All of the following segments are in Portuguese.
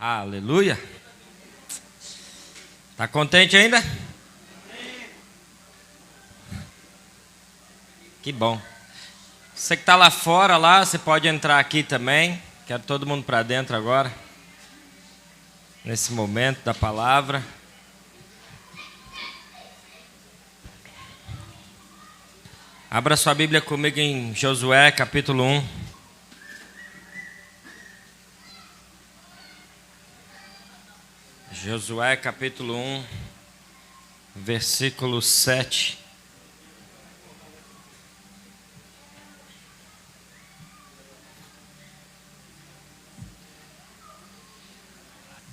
Aleluia. Tá contente ainda? Que bom. Você que está lá fora, lá, você pode entrar aqui também. Quero todo mundo para dentro agora. Nesse momento da palavra. Abra sua Bíblia comigo em Josué, capítulo 1. Josué, capítulo 1, versículo 7.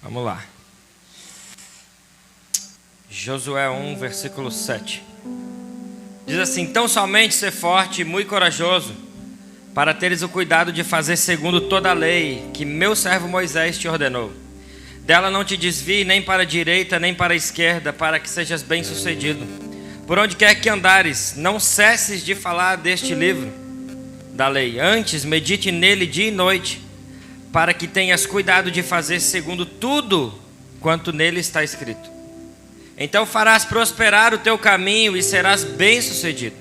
Vamos lá. Josué 1, versículo 7. Diz assim: Tão somente ser forte e muito corajoso, para teres o cuidado de fazer segundo toda a lei que meu servo Moisés te ordenou. Dela não te desvie nem para a direita nem para a esquerda, para que sejas bem-sucedido. Por onde quer que andares, não cesses de falar deste livro da lei. Antes, medite nele dia e noite, para que tenhas cuidado de fazer segundo tudo quanto nele está escrito. Então farás prosperar o teu caminho e serás bem-sucedido.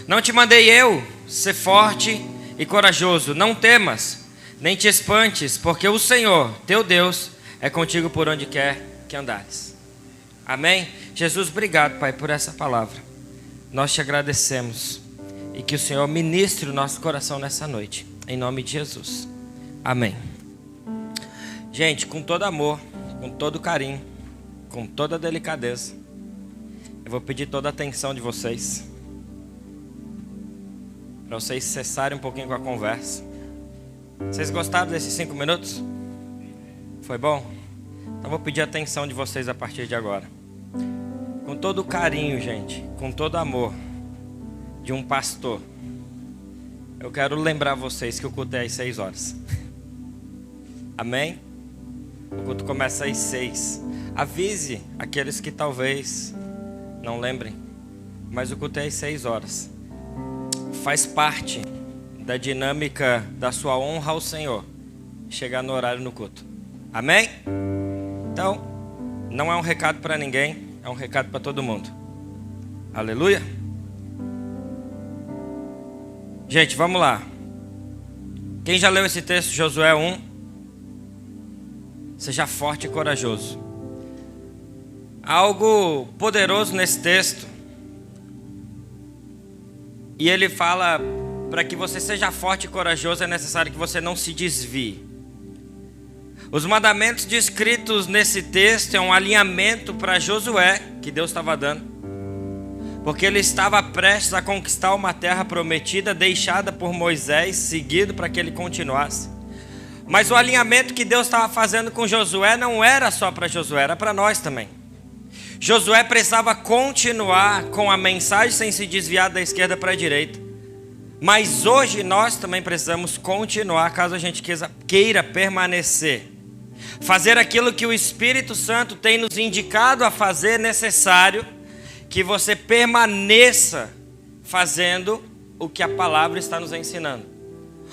Não te mandei eu ser forte e corajoso? Não temas, nem te espantes, porque o Senhor, teu Deus, é contigo por onde quer que andares. Amém? Jesus, obrigado, Pai, por essa palavra. Nós te agradecemos e que o Senhor ministre o nosso coração nessa noite. Em nome de Jesus. Amém. Gente, com todo amor, com todo carinho, com toda delicadeza, eu vou pedir toda a atenção de vocês, para vocês cessarem um pouquinho com a conversa. Vocês gostaram desses 5 minutos? Foi bom? Então vou pedir a atenção de vocês a partir de agora. Com todo o carinho, gente, com todo amor de um pastor, eu quero lembrar vocês que o culto é às 6 horas. Amém? O culto começa às 6. Avise aqueles que talvez não lembrem, mas o culto é às 6 horas. Faz parte da dinâmica da sua honra ao Senhor chegar no horário no culto. Amém? Então, não é um recado para ninguém, é um recado para todo mundo. Aleluia? Gente, vamos lá. Quem já leu esse texto, Josué 1? Seja forte e corajoso. Algo poderoso nesse texto. E ele fala: para que você seja forte e corajoso é necessário que você não se desvie. Os mandamentos descritos nesse texto é um alinhamento para Josué que Deus estava dando, porque ele estava prestes a conquistar uma terra prometida deixada por Moisés, seguido para que ele continuasse. Mas o alinhamento que Deus estava fazendo com Josué não era só para Josué, era para nós também. Josué precisava continuar com a mensagem sem se desviar da esquerda para a direita. Mas hoje nós também precisamos continuar, caso a gente queira permanecer. Fazer aquilo que o Espírito Santo tem nos indicado a fazer, é necessário que você permaneça fazendo o que a palavra está nos ensinando.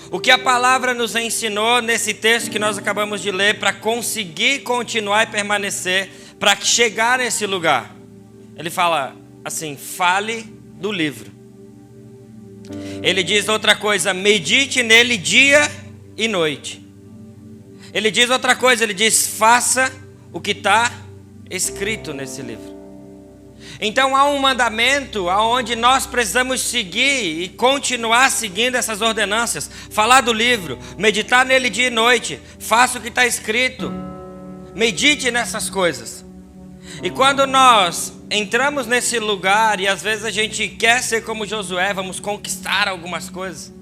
O que a palavra nos ensinou nesse texto que nós acabamos de ler, para conseguir continuar e permanecer, para chegar nesse lugar. Ele fala assim: fale do livro. Ele diz outra coisa: medite nele dia e noite. Ele diz outra coisa, ele diz: faça o que está escrito nesse livro. Então há um mandamento aonde nós precisamos seguir e continuar seguindo essas ordenanças. Falar do livro, meditar nele dia e noite, faça o que está escrito, medite nessas coisas. E quando nós entramos nesse lugar, e às vezes a gente quer ser como Josué, vamos conquistar algumas coisas,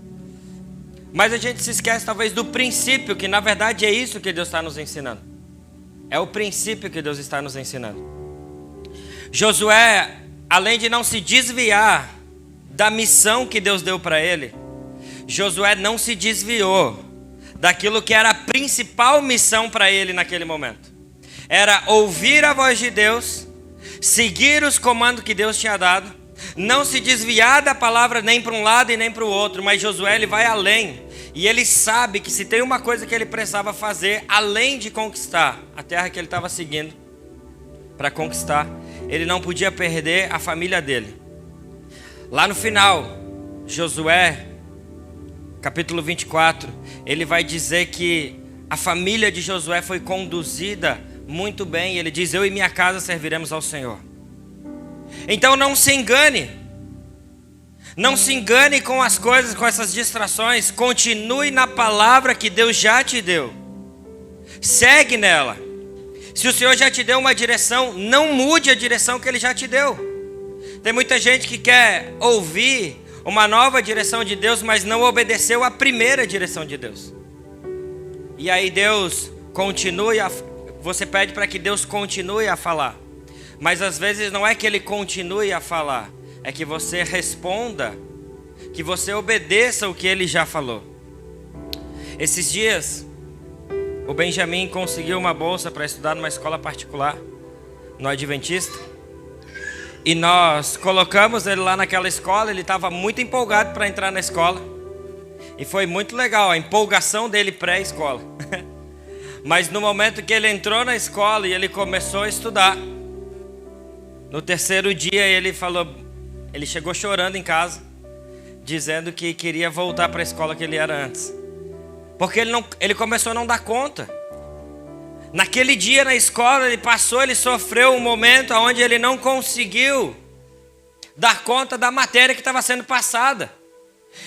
mas a gente se esquece talvez do princípio, que na verdade é isso que Deus está nos ensinando. É o princípio que Deus está nos ensinando. Josué, além de não se desviar da missão que Deus deu para ele, Josué não se desviou daquilo que era a principal missão para ele naquele momento. Era ouvir a voz de Deus, seguir os comandos que Deus tinha dado, não se desviar da palavra nem para um lado e nem para o outro. Mas Josué, ele vai além. E ele sabe que se tem uma coisa que ele precisava fazer, além de conquistar a terra que ele estava seguindo, para conquistar, ele não podia perder a família dele. Lá no final, Josué, capítulo 24, ele vai dizer que a família de Josué foi conduzida muito bem. Ele diz: eu e minha casa serviremos ao Senhor. Então não se engane. Não se engane com as coisas, com essas distrações. Continue na palavra que Deus já te deu. Segue nela. Se o Senhor já te deu uma direção, não mude a direção que Ele já te deu. Tem muita gente que quer ouvir uma nova direção de Deus, mas não obedeceu a primeira direção de Deus. E aí Deus você pede para que Deus continue a falar. Mas às vezes não é que Ele continue a falar, é que você responda, que você obedeça o que Ele já falou. Esses dias, o Benjamin conseguiu uma bolsa para estudar numa escola particular, no Adventista. E nós colocamos ele lá naquela escola. Ele estava muito empolgado para entrar na escola. E foi muito legal a empolgação dele pré-escola. Mas no momento que ele entrou na escola e ele começou a estudar, no terceiro dia ele chegou chorando em casa, dizendo que queria voltar para a escola que ele era antes. Porque ele começou a não dar conta. Naquele dia na escola ele sofreu um momento onde ele não conseguiu dar conta da matéria que estava sendo passada.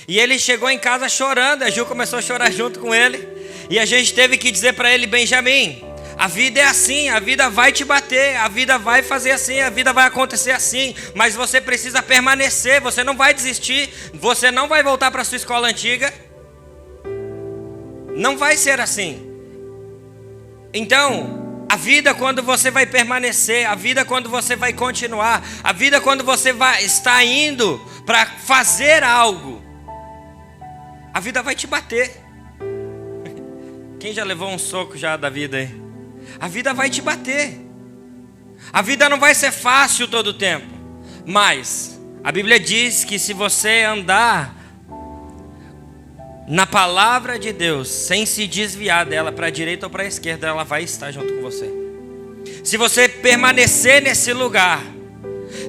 E ele chegou em casa chorando, a Ju começou a chorar junto com ele. E a gente teve que dizer para ele: Benjamin, a vida é assim, a vida vai te bater, a vida vai fazer assim, a vida vai acontecer assim. Mas você precisa permanecer, você não vai desistir, você não vai voltar para a sua escola antiga. Não vai ser assim. Então, a vida quando você vai permanecer, a vida quando você vai continuar, a vida quando você vai estar indo para fazer algo, a vida vai te bater. Quem já levou um soco já da vida aí? A vida vai te bater. A vida não vai ser fácil todo o tempo. Mas a Bíblia diz que se você andar na palavra de Deus, sem se desviar dela para a direita ou para a esquerda, ela vai estar junto com você. Se você permanecer nesse lugar,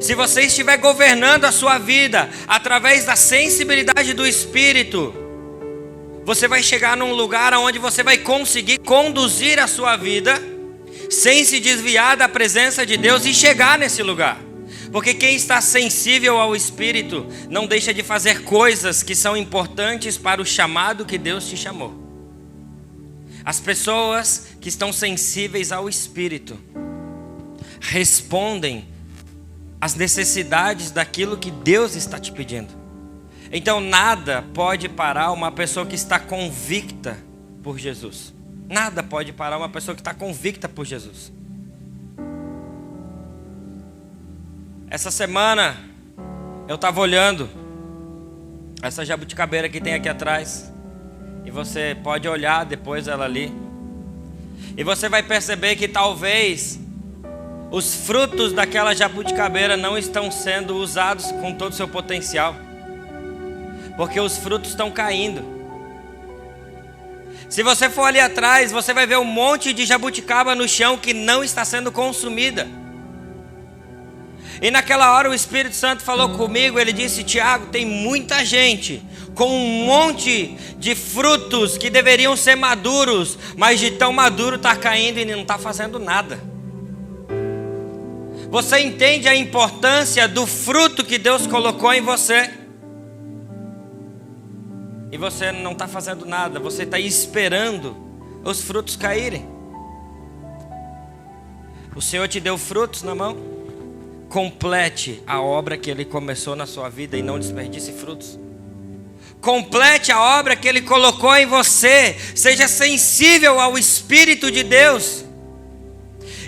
se você estiver governando a sua vida através da sensibilidade do Espírito, você vai chegar num lugar onde você vai conseguir conduzir a sua vida sem se desviar da presença de Deus e chegar nesse lugar. Porque quem está sensível ao Espírito não deixa de fazer coisas que são importantes para o chamado que Deus te chamou. As pessoas que estão sensíveis ao Espírito respondem às necessidades daquilo que Deus está te pedindo. Então nada pode parar uma pessoa que está convicta por Jesus. Nada pode parar uma pessoa que está convicta por Jesus. Essa semana eu estava olhando essa jabuticabeira que tem aqui atrás. E você pode olhar depois ela ali. E você vai perceber que talvez os frutos daquela jabuticabeira não estão sendo usados com todo o seu potencial. Porque os frutos estão caindo. Se você for ali atrás, você vai ver um monte de jabuticaba no chão que não está sendo consumida. E naquela hora o Espírito Santo falou comigo, ele disse: Tiago, tem muita gente com um monte de frutos que deveriam ser maduros, mas de tão maduro está caindo e não está fazendo nada. Você entende a importância do fruto que Deus colocou em você? E você não está fazendo nada, você está esperando os frutos caírem. O Senhor te deu frutos na mão? Complete a obra que Ele começou na sua vida e não desperdice frutos. Complete a obra que Ele colocou em você. Seja sensível ao Espírito de Deus.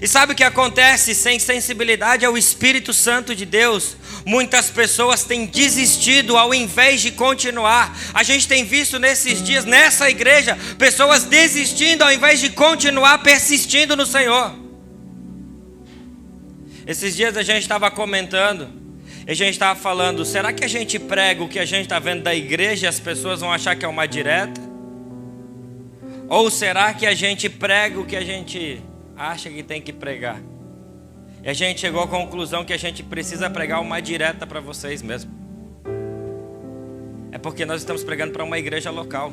E sabe o que acontece sem sensibilidade ao Espírito Santo de Deus? Muitas pessoas têm desistido ao invés de continuar. A gente tem visto nesses dias, nessa igreja, pessoas desistindo ao invés de continuar persistindo no Senhor. Esses dias a gente estava comentando, a gente estava falando: será que a gente prega o que a gente está vendo da igreja e as pessoas vão achar que é uma direta? Ou será que a gente prega o que a gente acha que tem que pregar? E a gente chegou à conclusão que a gente precisa pregar uma direta para vocês mesmo. É porque nós estamos pregando para uma igreja local.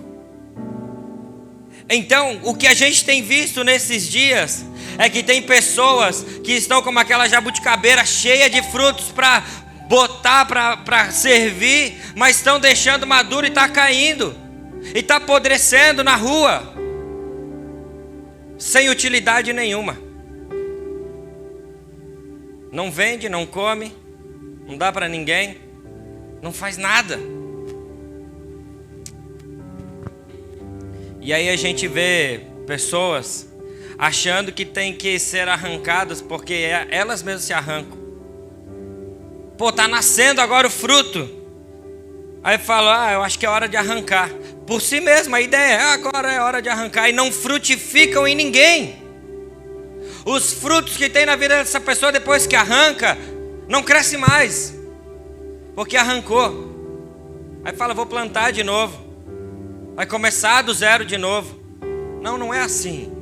Então, o que a gente tem visto nesses dias é que tem pessoas que estão como aquela jabuticabeira cheia de frutos para botar, para servir, mas estão deixando maduro e está caindo, e está apodrecendo na rua, sem utilidade nenhuma. Não vende, não come, não dá para ninguém, não faz nada. E aí a gente vê pessoas achando que tem que ser arrancadas porque elas mesmas se arrancam. Pô, tá nascendo agora o fruto. Aí fala, eu acho que é hora de arrancar. Por si mesmo, a ideia é, agora é hora de arrancar. E não frutificam em ninguém. Os frutos que tem na vida dessa pessoa depois que arranca, não cresce mais. Porque arrancou. Aí fala, vou plantar de novo. Vai começar do zero de novo. Não é assim.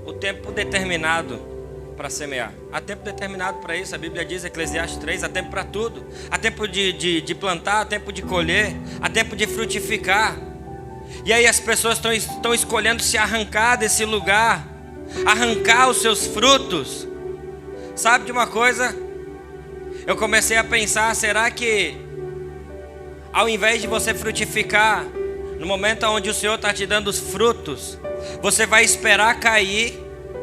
O tempo determinado para semear. Há tempo determinado para isso. A Bíblia diz, Eclesiastes 3, há tempo para tudo. Há tempo de plantar, há tempo de colher, há tempo de frutificar. E aí as pessoas estão escolhendo se arrancar desse lugar, arrancar os seus frutos. Sabe de uma coisa? Eu comecei a pensar, será que ao invés de você frutificar no momento onde o Senhor está te dando os frutos, você vai esperar cair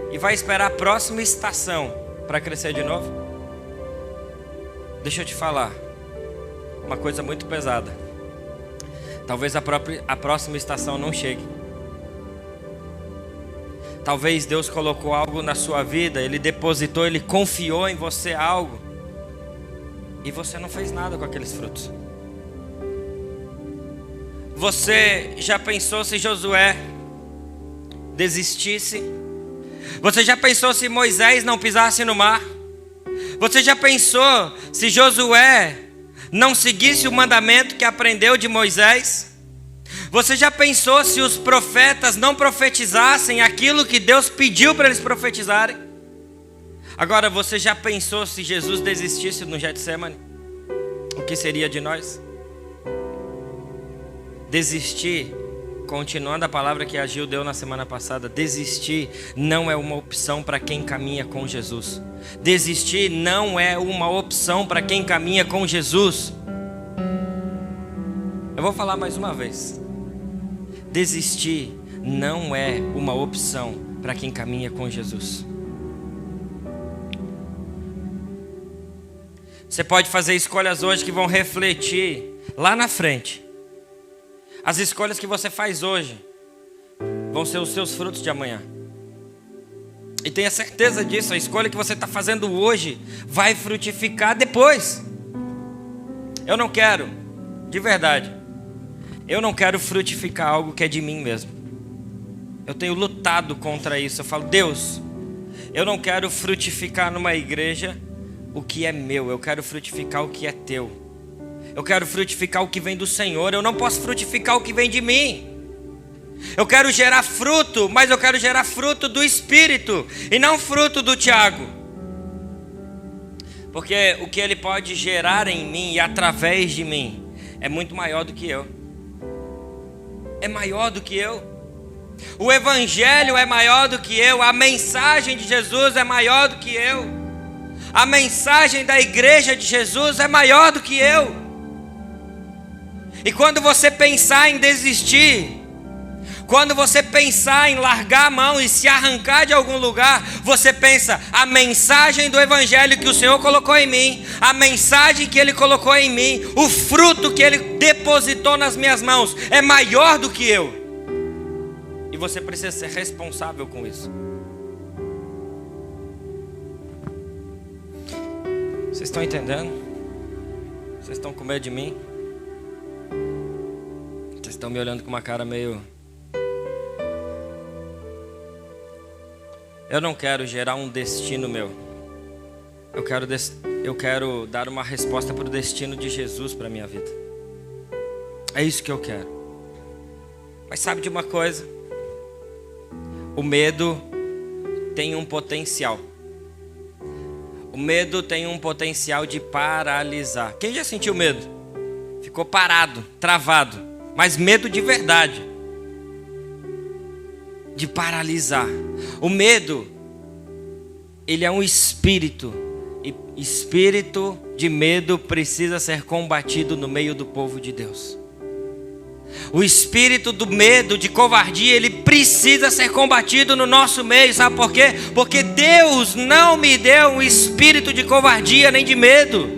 e vai esperar a próxima estação para crescer de novo? Deixa eu te falar uma coisa muito pesada. Talvez a próxima estação não chegue. Talvez Deus colocou algo na sua vida, Ele depositou, Ele confiou em você algo, e você não fez nada com aqueles frutos. Você já pensou se Josué desistisse? Você já pensou se Moisés não pisasse no mar? Você já pensou se Josué não seguisse o mandamento que aprendeu de Moisés? Você já pensou se os profetas não profetizassem aquilo que Deus pediu para eles profetizarem? Agora, você já pensou se Jesus desistisse no Getsemane? O que seria de nós? Desistir, continuando a palavra que a Gil deu na semana passada, desistir não é uma opção para quem caminha com Jesus. Desistir não é uma opção para quem caminha com Jesus. Eu vou falar mais uma vez. Desistir não é uma opção para quem caminha com Jesus. Você pode fazer escolhas hoje que vão refletir lá na frente. As escolhas que você faz hoje vão ser os seus frutos de amanhã. E tenha certeza disso, a escolha que você está fazendo hoje vai frutificar depois. Eu não quero, de verdade, eu não quero frutificar algo que é de mim mesmo. Eu tenho lutado contra isso. Eu falo, Deus, eu não quero frutificar numa igreja o que é meu, eu quero frutificar o que é teu. Eu quero frutificar o que vem do Senhor. Eu não posso frutificar o que vem de mim. Eu quero gerar fruto, mas eu quero gerar fruto do Espírito e não fruto do Tiago. Porque o que ele pode gerar em mim e através de mim é muito maior do que eu. É maior do que eu. O Evangelho é maior do que eu. A mensagem de Jesus é maior do que eu. A mensagem da igreja de Jesus é maior do que eu. E quando você pensar em desistir, quando você pensar em largar a mão e se arrancar de algum lugar, você pensa, a mensagem do Evangelho que o Senhor colocou em mim, a mensagem que Ele colocou em mim, o fruto que Ele depositou nas minhas mãos é maior do que eu. E você precisa ser responsável com isso. Vocês estão entendendo? Vocês estão com medo de mim? Vocês estão me olhando com uma cara meio... Eu não quero gerar um destino meu. Eu quero dar uma resposta para o destino de Jesus para a minha vida. É isso que eu quero. Mas sabe de uma coisa? O medo tem um potencial. O medo tem um potencial de paralisar. Quem já sentiu medo? Ficou parado, travado. Mas medo de verdade. De paralisar. O medo, ele é um espírito. E espírito de medo precisa ser combatido no meio do povo de Deus. O espírito do medo, de covardia, ele precisa ser combatido no nosso meio. Sabe por quê? Porque Deus não me deu um espírito de covardia nem de medo.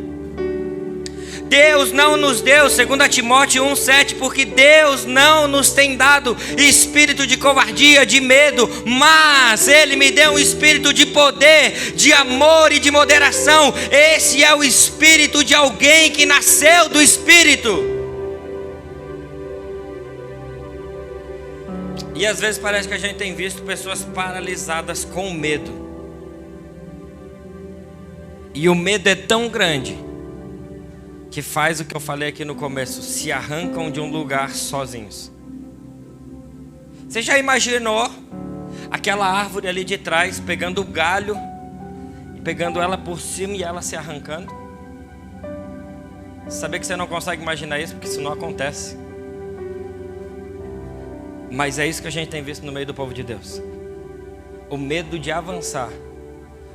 Deus não nos deu, 2 Timóteo 1,7, porque Deus não nos tem dado espírito de covardia, de medo, mas Ele me deu um espírito de poder, de amor e de moderação. Esse é o espírito de alguém que nasceu do Espírito. E às vezes parece que a gente tem visto pessoas paralisadas com medo. E o medo é tão grande que faz o que eu falei aqui no começo, se arrancam de um lugar sozinhos. Você já imaginou aquela árvore ali de trás, pegando o galho, e pegando ela por cima e ela se arrancando? Saber que você não consegue imaginar isso, porque isso não acontece. Mas é isso que a gente tem visto no meio do povo de Deus. O medo de avançar,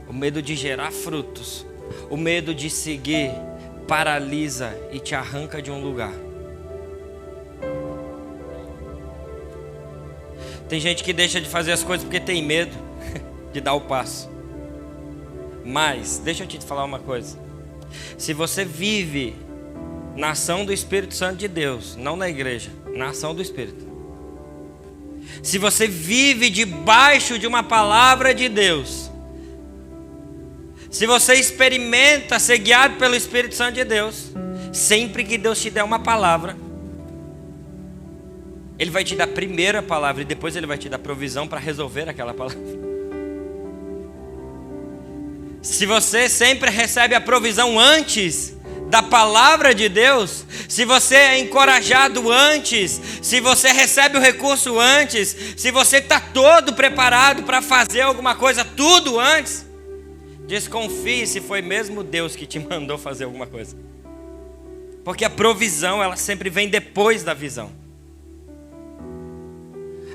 o medo de gerar frutos, o medo de seguir, paralisa e te arranca de um lugar. Tem gente que deixa de fazer as coisas porque tem medo de dar o passo. Mas, deixa eu te falar uma coisa. Se você vive na ação do Espírito Santo de Deus, não na igreja, na ação do Espírito. Se você vive debaixo de uma palavra de Deus, se você experimenta ser guiado pelo Espírito Santo de Deus, sempre que Deus te der uma palavra, Ele vai te dar primeiro a palavra e depois Ele vai te dar provisão para resolver aquela palavra. Se você sempre recebe a provisão antes da palavra de Deus, se você é encorajado antes, se você recebe o recurso antes, se você está todo preparado para fazer alguma coisa tudo antes, desconfie se foi mesmo Deus que te mandou fazer alguma coisa. Porque a provisão, ela sempre vem depois da visão.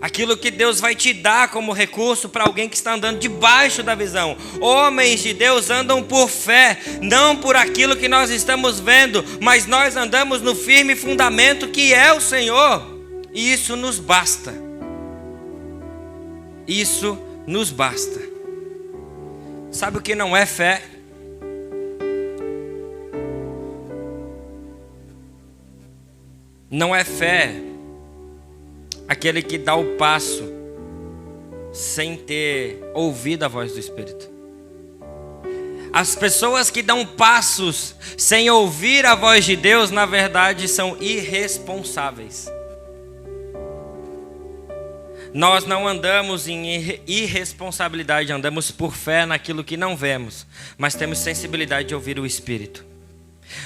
Aquilo que Deus vai te dar como recurso para alguém que está andando debaixo da visão. Homens de Deus andam por fé, não por aquilo que nós estamos vendo, mas nós andamos no firme fundamento que é o Senhor. E isso nos basta. Isso nos basta. Sabe o que não é fé? Não é fé aquele que dá o passo sem ter ouvido a voz do Espírito. As pessoas que dão passos sem ouvir a voz de Deus, na verdade, são irresponsáveis. Nós não andamos em irresponsabilidade, andamos por fé naquilo que não vemos, mas temos sensibilidade de ouvir o Espírito.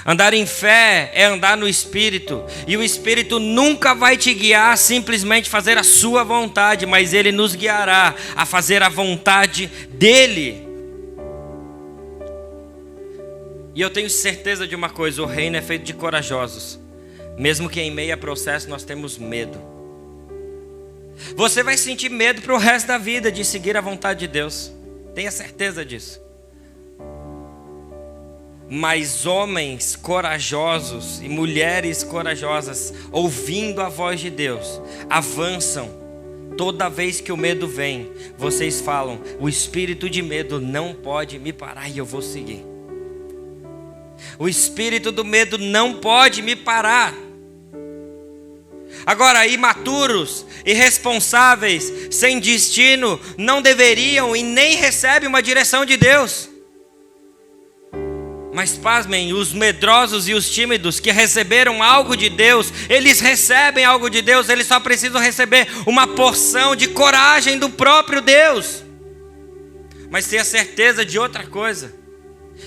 Andar em fé é andar no Espírito, e o Espírito nunca vai te guiar a simplesmente fazer a sua vontade, mas Ele nos guiará a fazer a vontade dEle. E eu tenho certeza de uma coisa, o reino é feito de corajosos, mesmo que em meio a processo nós temos medo. Você vai sentir medo para o resto da vida de seguir a vontade de Deus. Tenha certeza disso. Mas homens corajosos e mulheres corajosas, ouvindo a voz de Deus, avançam. Toda vez que o medo vem, vocês falam: o espírito de medo não pode me parar e eu vou seguir. O espírito do medo não pode me parar. Agora, imaturos, irresponsáveis, sem destino, não deveriam e nem recebem uma direção de Deus. Mas pasmem, os medrosos e os tímidos que receberam algo de Deus, eles recebem algo de Deus, eles só precisam receber uma porção de coragem do próprio Deus. Mas tenha certeza de outra coisa: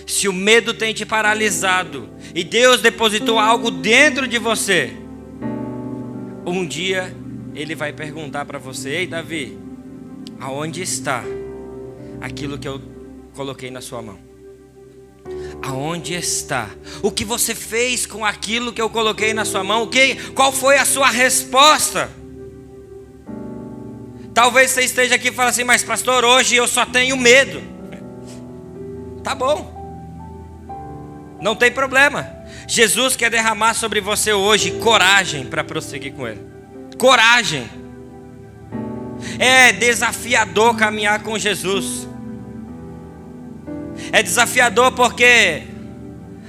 se o medo tem te paralisado e Deus depositou algo dentro de você, um dia Ele vai perguntar para você: ei, Davi, aonde está aquilo que eu coloquei na sua mão? Aonde está? O que você fez com aquilo que eu coloquei na sua mão? Qual foi a sua resposta? Talvez você esteja aqui e fale assim: mas pastor, hoje eu só tenho medo. Tá bom, não tem problema. Jesus quer derramar sobre você hoje coragem para prosseguir com Ele. Coragem. É desafiador caminhar com Jesus. É desafiador porque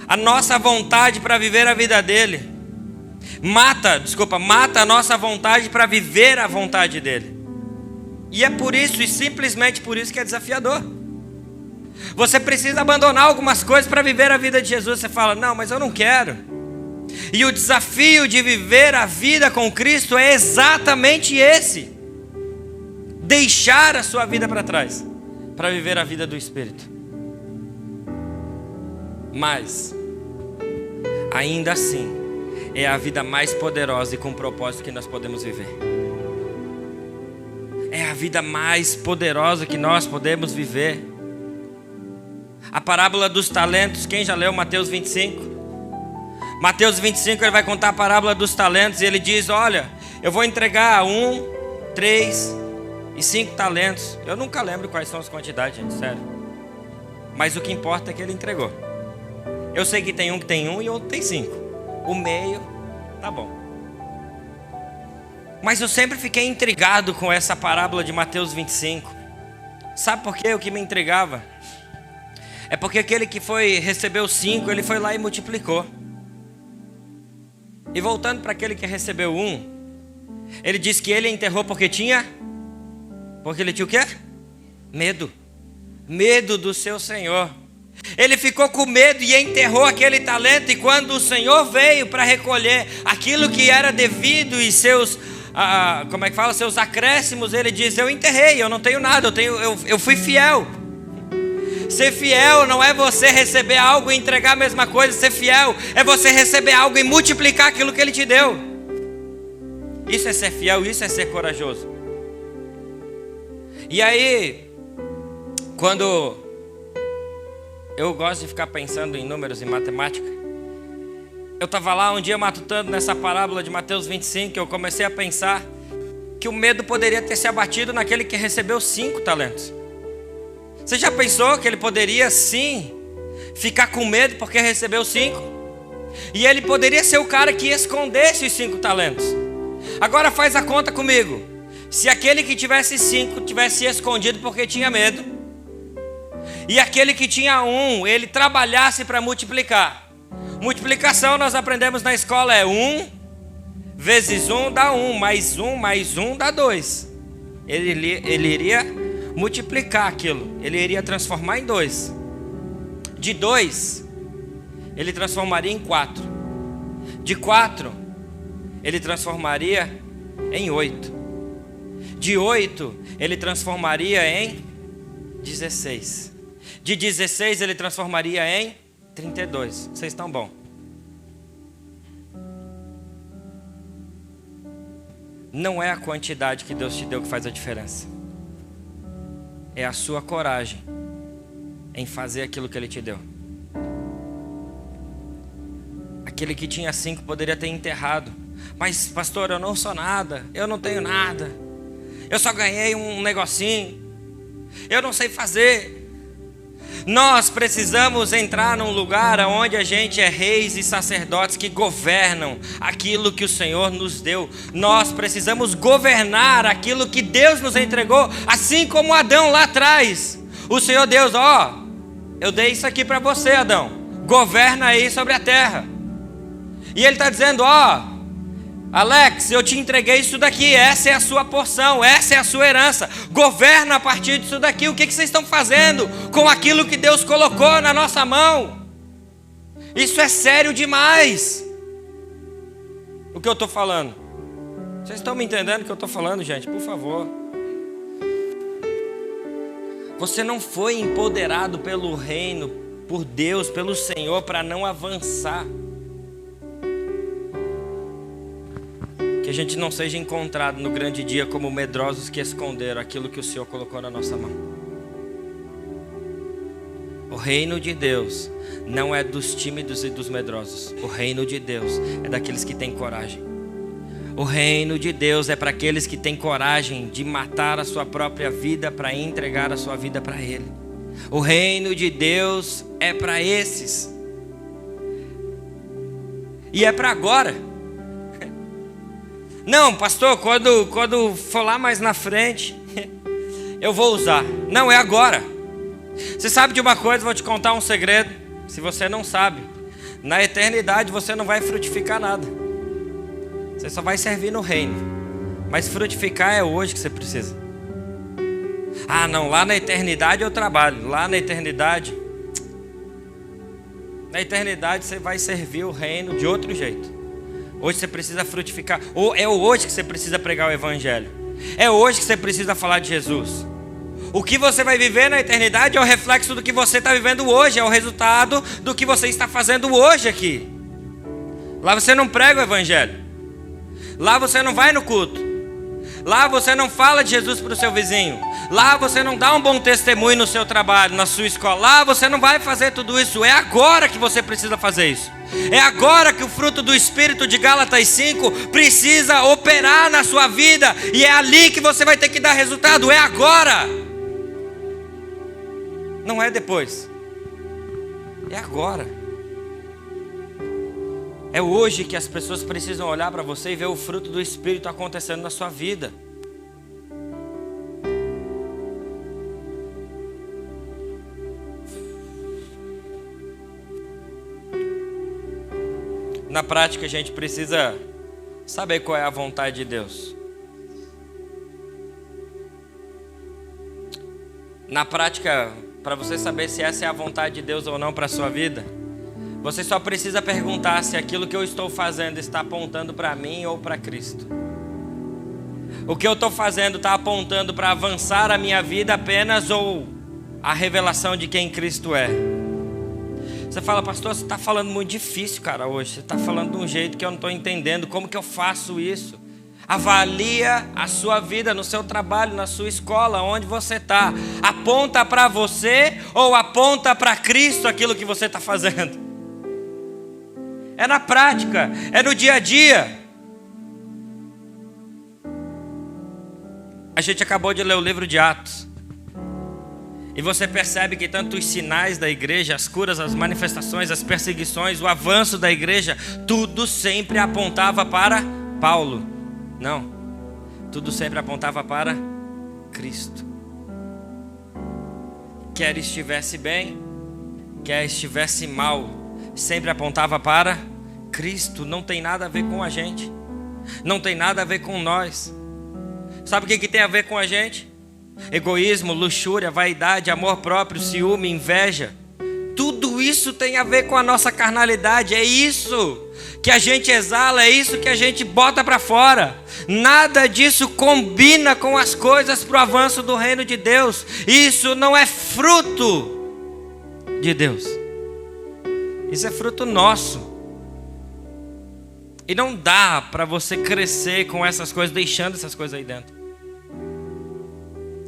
a nossa vontade para viver a vida dele mata a nossa vontade para viver a vontade dele. E é por isso, e simplesmente por isso, que é desafiador. Você precisa abandonar algumas coisas para viver a vida de Jesus. Você fala: não, mas eu não quero. E o desafio de viver a vida com Cristo é exatamente esse: deixar a sua vida para trás para viver a vida do Espírito. Mas ainda assim é a vida mais poderosa e com propósito que nós podemos viver. É a vida mais poderosa que nós podemos viver. A parábola dos talentos, quem já leu Mateus 25? Mateus 25, ele vai contar a parábola dos talentos. E ele diz: olha, eu vou entregar 1, 3 e 5 talentos. Eu nunca lembro quais são as quantidades, gente, sério. Mas o que importa é que ele entregou. Eu sei que tem um que tem 1 e outro tem 5. O meio, tá bom. Mas eu sempre fiquei intrigado com essa parábola de Mateus 25. Sabe por quê? O que me intrigava é porque aquele que recebeu 5, ele foi lá e multiplicou. E voltando para aquele que recebeu 1, ele disse que ele enterrou porque ele tinha o quê? Medo. Medo do seu Senhor. Ele ficou com medo e enterrou aquele talento. E quando o Senhor veio para recolher aquilo que era devido e seus seus acréscimos, ele diz: eu enterrei, eu não tenho nada, eu fui fiel. Ser fiel não é você receber algo e entregar a mesma coisa. Ser fiel é você receber algo e multiplicar aquilo que ele te deu. Isso é ser fiel, isso é ser corajoso. E aí, quando eu gosto de ficar pensando em números e matemática, eu estava lá um dia matutando nessa parábola de Mateus 25, que eu comecei a pensar que o medo poderia ter se abatido naquele que recebeu 5 talentos. Você já pensou que ele poderia sim ficar com medo porque recebeu 5? E ele poderia ser o cara que escondesse os 5 talentos. Agora faz a conta comigo. Se aquele que tivesse 5 tivesse escondido porque tinha medo, e aquele que tinha 1, ele trabalhasse para multiplicar. Multiplicação nós aprendemos na escola é 1 vezes 1 dá 1, mais 1 mais 1 dá 2. Ele iria multiplicar aquilo, ele iria transformar em 2. De 2, ele transformaria em 4. De 4, ele transformaria em 8. De 8, ele transformaria em 16. De 16, ele transformaria em 32. Vocês estão bom? Não é a quantidade que Deus te deu que faz a diferença. É a sua coragem em fazer aquilo que Ele te deu. Aquele que tinha 5 poderia ter enterrado. Mas pastor, eu não sou nada, eu não tenho nada, eu só ganhei um negocinho, eu não sei fazer. Nós precisamos entrar num lugar onde a gente é reis e sacerdotes que governam aquilo que o Senhor nos deu. Nós precisamos governar aquilo que Deus nos entregou, assim como Adão lá atrás. O Senhor Deus, eu dei isso aqui para você, Adão, governa aí sobre a terra. E Ele está dizendo, Alex, eu te entreguei isso daqui, essa é a sua porção, essa é a sua herança, governa a partir disso daqui. O que vocês estão fazendo com aquilo que Deus colocou na nossa mão? Isso é sério demais. O que eu estou falando? Vocês estão me entendendo o que eu estou falando, gente? Por favor. Você não foi empoderado pelo reino, por Deus, pelo Senhor, para não avançar. Que a gente não seja encontrado no grande dia como medrosos que esconderam aquilo que o Senhor colocou na nossa mão. O reino de Deus não é dos tímidos e dos medrosos. O reino de Deus é daqueles que têm coragem. O reino de Deus é para aqueles que têm coragem de matar a sua própria vida para entregar a sua vida para Ele. O reino de Deus é para esses. E é para agora. Não, pastor, quando for lá mais na frente, eu vou usar. Não, é agora. Você sabe de uma coisa, vou te contar um segredo. Se você não sabe, na eternidade você não vai frutificar nada. Você só vai servir no reino. Mas frutificar é hoje que você precisa. Ah, não, lá na eternidade eu trabalho. Lá na eternidade você vai servir o reino de outro jeito. Hoje você precisa frutificar. Ou é hoje que você precisa pregar o evangelho. É hoje que você precisa falar de Jesus. O que você vai viver na eternidade é o reflexo do que você está vivendo hoje. É o resultado do que você está fazendo hoje aqui. Lá você não prega o evangelho. Lá você não vai no culto. Lá você não fala de Jesus para o seu vizinho. Lá você não dá um bom testemunho no seu trabalho, na sua escola. Lá você não vai fazer tudo isso. É agora que você precisa fazer isso. É agora que o fruto do Espírito de Gálatas 5 precisa operar na sua vida. E é ali que você vai ter que dar resultado. É agora. Não é depois. É agora. É hoje que as pessoas precisam olhar para você e ver o fruto do Espírito acontecendo na sua vida. Na prática, a gente precisa saber qual é a vontade de Deus. Na prática, para você saber se essa é a vontade de Deus ou não para a sua vida, você só precisa perguntar se aquilo que eu estou fazendo está apontando para mim ou para Cristo. O que eu estou fazendo está apontando para avançar a minha vida apenas ou a revelação de quem Cristo é? Você fala, pastor, você está falando muito difícil, cara, hoje. Você está falando de um jeito que eu não estou entendendo. Como que eu faço isso? Avalia a sua vida no seu trabalho, na sua escola, onde você está. Aponta para você ou aponta para Cristo aquilo que você está fazendo? É na prática, é no dia a dia. A gente acabou de ler o livro de Atos. E você percebe que tanto os sinais da igreja, as curas, as manifestações, as perseguições, o avanço da igreja, tudo sempre apontava para Paulo. Não, tudo sempre apontava para Cristo. Quer estivesse bem, quer estivesse mal, sempre apontava para Cristo. Não tem nada a ver com a gente. Não tem nada a ver com nós. Sabe o que tem a ver com a gente? Egoísmo, luxúria, vaidade, amor próprio, ciúme, inveja. Tudo isso tem a ver com a nossa carnalidade. É isso que a gente exala, é isso que a gente bota para fora. Nada disso combina com as coisas para o avanço do reino de Deus. Isso não é fruto de Deus. Isso é fruto nosso. E não dá para você crescer com essas coisas, deixando essas coisas aí dentro.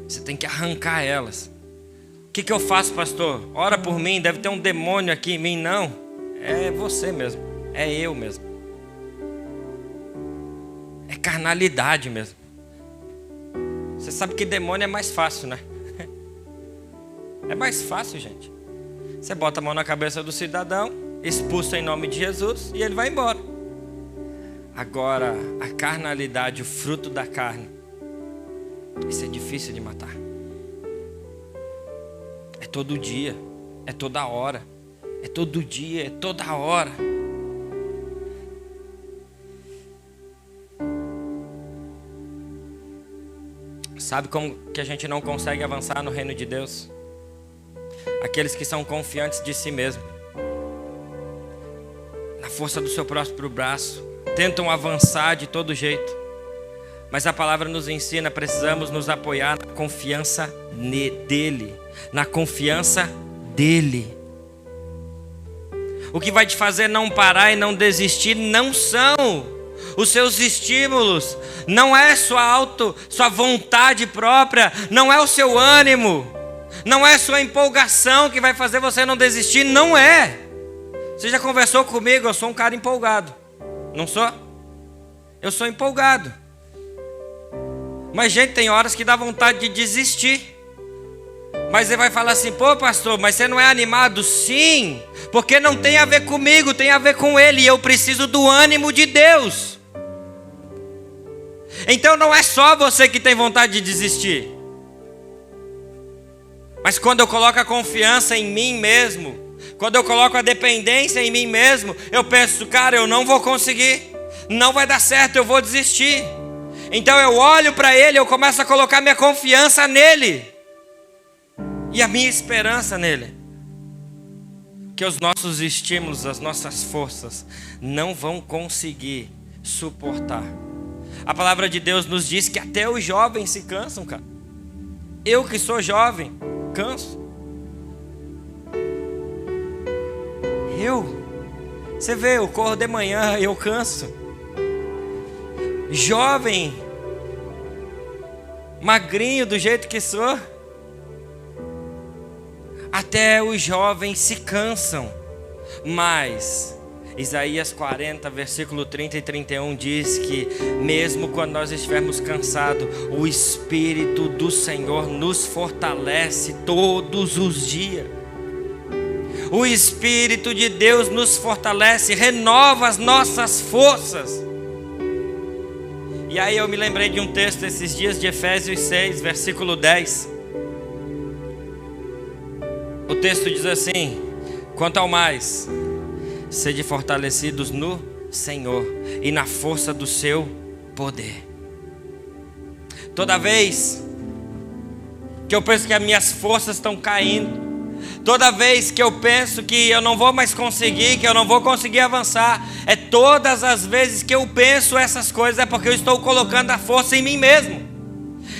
Você tem que arrancar elas. O que eu faço, pastor? Ora por mim, deve ter um demônio aqui em mim. Não, é você mesmo. É eu mesmo. É carnalidade mesmo. Você sabe que demônio é mais fácil, né? É mais fácil, gente. Você bota a mão na cabeça do cidadão, expulsa em nome de Jesus e ele vai embora. Agora, a carnalidade, o fruto da carne, isso é difícil de matar. É todo dia, é toda hora, é todo dia, é toda hora. Sabe como que a gente não consegue avançar no reino de Deus? Aqueles que são confiantes de si mesmo, na força do seu próprio braço, tentam avançar de todo jeito. Mas a palavra nos ensina, precisamos nos apoiar na confiança dele. Na confiança dele. O que vai te fazer não parar e não desistir não são os seus estímulos, não é sua vontade própria, não é o seu ânimo, não é sua empolgação que vai fazer você não desistir, não é. Você já conversou comigo, eu sou um cara empolgado, não sou? Eu sou empolgado. Mas gente, tem horas que dá vontade de desistir. Mas você vai falar assim, pô pastor, mas você não é animado? Sim, porque não tem a ver comigo, tem a ver com Ele, e eu preciso do ânimo de Deus. Então não é só você que tem vontade de desistir. Mas quando eu coloco a confiança em mim mesmo, quando eu coloco a dependência em mim mesmo, eu penso, cara, eu não vou conseguir, não vai dar certo, eu vou desistir. Então eu olho para Ele, eu começo a colocar minha confiança nele e a minha esperança nele. Que os nossos estímulos, as nossas forças não vão conseguir suportar. A palavra de Deus nos diz que até os jovens se cansam, cara. Eu que sou jovem, canso. Você vê, eu corro de manhã, eu canso. Jovem, magrinho do jeito que sou, até os jovens se cansam. Mas Isaías 40, versículo 30 e 31 diz que mesmo quando nós estivermos cansados, o Espírito do Senhor nos fortalece todos os dias. O Espírito de Deus nos fortalece, renova as nossas forças. E aí eu me lembrei de um texto esses dias de Efésios 6, versículo 10. O texto diz assim: quanto ao mais, sede fortalecidos no Senhor e na força do seu poder. Toda vez que eu penso que as minhas forças estão caindo, toda vez que eu penso que eu não vou mais conseguir, que eu não vou conseguir avançar, todas as vezes que eu penso essas coisas é porque eu estou colocando a força em mim mesmo.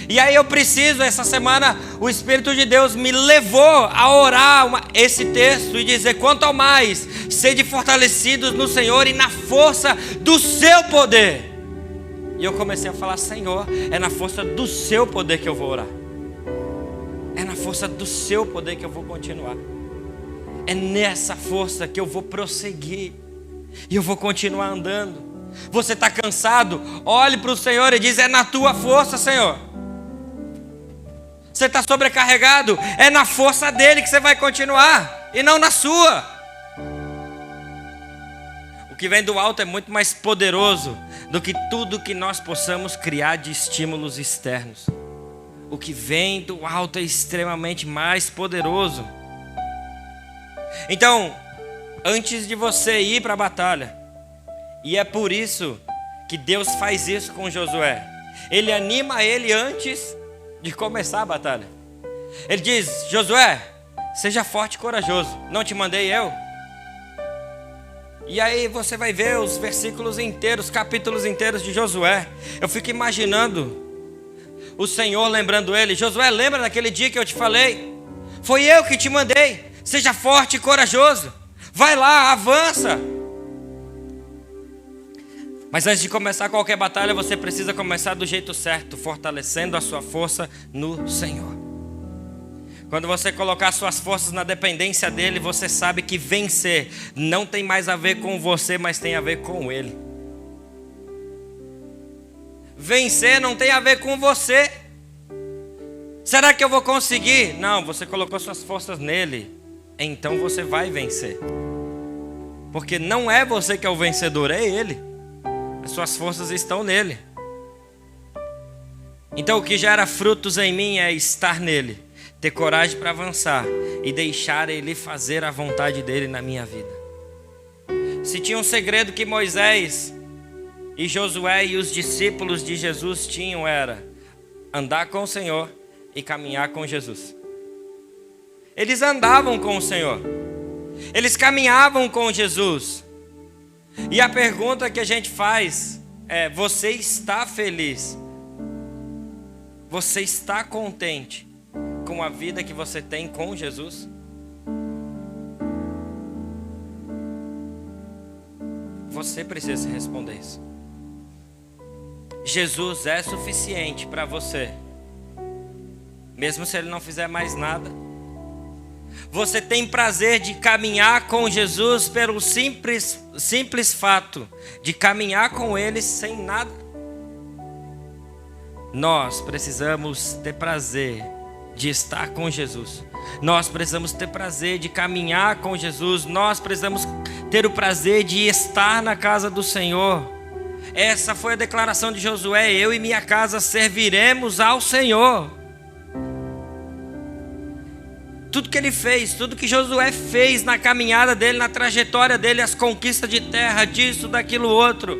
E aí eu preciso, essa semana, o Espírito de Deus me levou a orar esse texto e dizer: quanto ao mais, sede fortalecidos no Senhor e na força do seu poder. E eu comecei a falar: Senhor, é na força do seu poder que eu vou orar. É na força do seu poder que eu vou continuar. É nessa força que eu vou prosseguir. E eu vou continuar andando. Você está cansado? Olhe para o Senhor e diz: é na tua força, Senhor. Você está sobrecarregado? É na força dele que você vai continuar, e não na sua. O que vem do alto é muito mais poderoso do que tudo que nós possamos criar de estímulos externos. O que vem do alto é extremamente mais poderoso. Então, antes de você ir para a batalha, e é por isso que Deus faz isso com Josué, Ele anima ele antes de começar a batalha. Ele diz: Josué, seja forte e corajoso, não te mandei eu? E aí você vai ver os versículos inteiros, capítulos inteiros de Josué. Eu fico imaginando o Senhor lembrando ele: Josué, lembra daquele dia que eu te falei? Foi eu que te mandei. Seja forte e corajoso, vai lá, avança. Mas antes de começar qualquer batalha, você precisa começar do jeito certo, fortalecendo a sua força no Senhor. Quando você colocar suas forças na dependência dele, você sabe que vencer não tem mais a ver com você, mas tem a ver com ele. Vencer não tem a ver com você. Será que eu vou conseguir? Não, você colocou suas forças nele, então você vai vencer. Porque não é você que é o vencedor, é ele. As suas forças estão nele. Então o que gera frutos em mim é estar nele, ter coragem para avançar e deixar ele fazer a vontade dele na minha vida. Se tinha um segredo que Moisés e Josué e os discípulos de Jesus tinham, era andar com o Senhor e caminhar com Jesus. Eles andavam com o Senhor, eles caminhavam com Jesus. E a pergunta que a gente faz é: você está feliz? Você está contente com a vida que você tem com Jesus? Você precisa responder isso. Jesus é suficiente para você, mesmo se Ele não fizer mais nada. Você tem prazer de caminhar com Jesus pelo simples fato de caminhar com Ele sem nada? Nós precisamos ter prazer de estar com Jesus. Nós precisamos ter prazer de caminhar com Jesus. Nós precisamos ter o prazer de estar na casa do Senhor. Essa foi a declaração de Josué: eu e minha casa serviremos ao Senhor. Tudo que ele fez, tudo que Josué fez na caminhada dele, na trajetória dele, as conquistas de terra, disso, daquilo outro,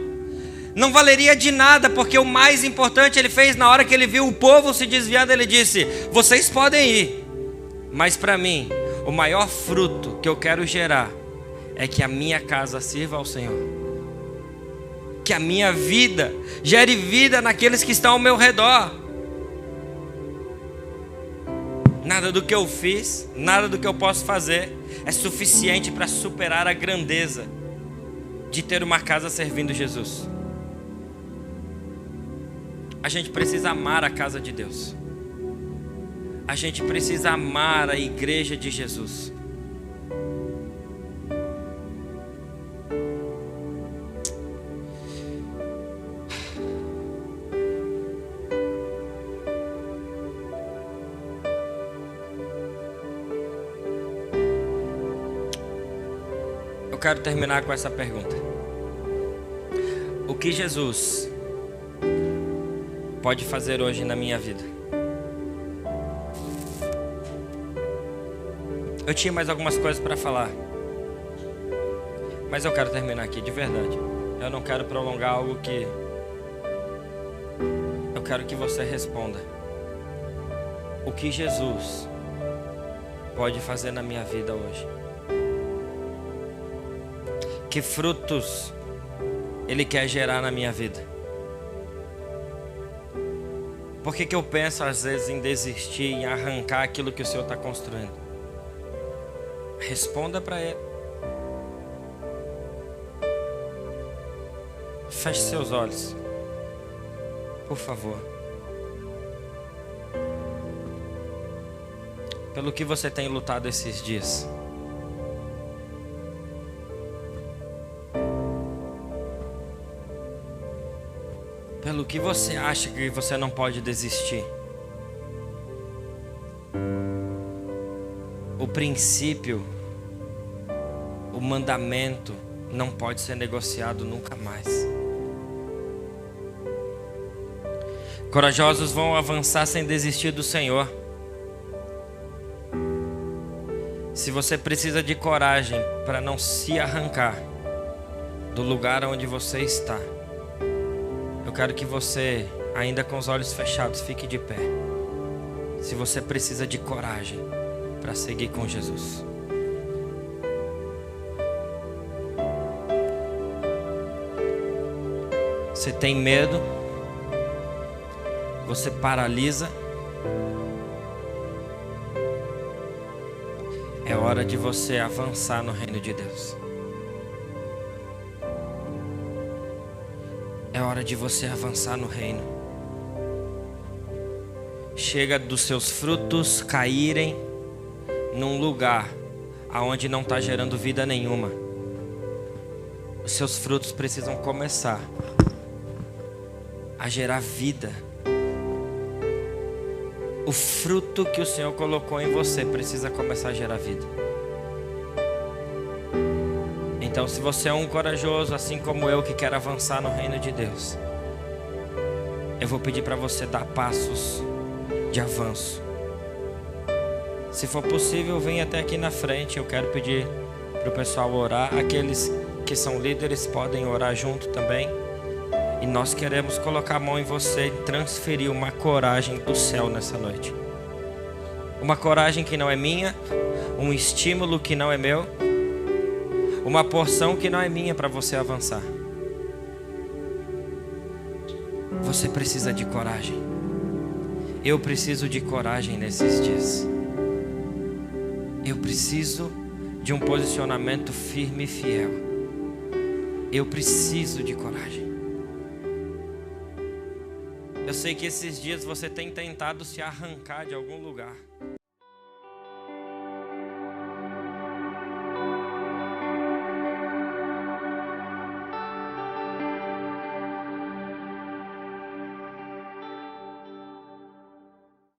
não valeria de nada, porque o mais importante ele fez na hora que ele viu o povo se desviando. Ele disse: vocês podem ir, mas para mim, o maior fruto que eu quero gerar é que a minha casa sirva ao Senhor, que a minha vida gere vida naqueles que estão ao meu redor. Nada do que eu fiz, nada do que eu posso fazer é suficiente para superar a grandeza de ter uma casa servindo Jesus. A gente precisa amar a casa de Deus. A gente precisa amar a igreja de Jesus. Eu quero terminar com essa pergunta: o que Jesus pode fazer hoje na minha vida? Eu tinha mais algumas coisas para falar, mas eu quero terminar aqui de verdade. Eu não quero prolongar algo que... Eu quero que você responda: o que Jesus pode fazer na minha vida hoje? Que frutos Ele quer gerar na minha vida? Por que eu penso às vezes em desistir, em arrancar aquilo que o Senhor está construindo? Responda para Ele. Feche seus olhos, por favor. Pelo que você tem lutado esses dias? Pelo que você acha que você não pode desistir? O princípio, o mandamento não pode ser negociado nunca mais. Corajosos vão avançar sem desistir do Senhor. Se você precisa de coragem para não se arrancar do lugar onde você está, eu quero que você, ainda com os olhos fechados, fique de pé. Se você precisa de coragem para seguir com Jesus. Você tem medo? Você paralisa? É hora de você avançar no reino de Deus. É hora de você avançar no reino. Chega dos seus frutos caírem num lugar aonde não está gerando vida nenhuma. Os seus frutos precisam começar a gerar vida. O fruto que o Senhor colocou em você precisa começar a gerar vida. Então, se você é um corajoso, assim como eu, que quer avançar no reino de Deus, eu vou pedir para você dar passos de avanço. Se for possível, venha até aqui na frente. Eu quero pedir para o pessoal orar. Aqueles que são líderes podem orar junto também. E nós queremos colocar a mão em você e transferir uma coragem do céu nessa noite. Uma coragem que não é minha, um estímulo que não é meu, uma porção que não é minha para você avançar. Você precisa de coragem. Eu preciso de coragem nesses dias. Eu preciso de um posicionamento firme e fiel. Eu preciso de coragem. Eu sei que esses dias você tem tentado se arrancar de algum lugar.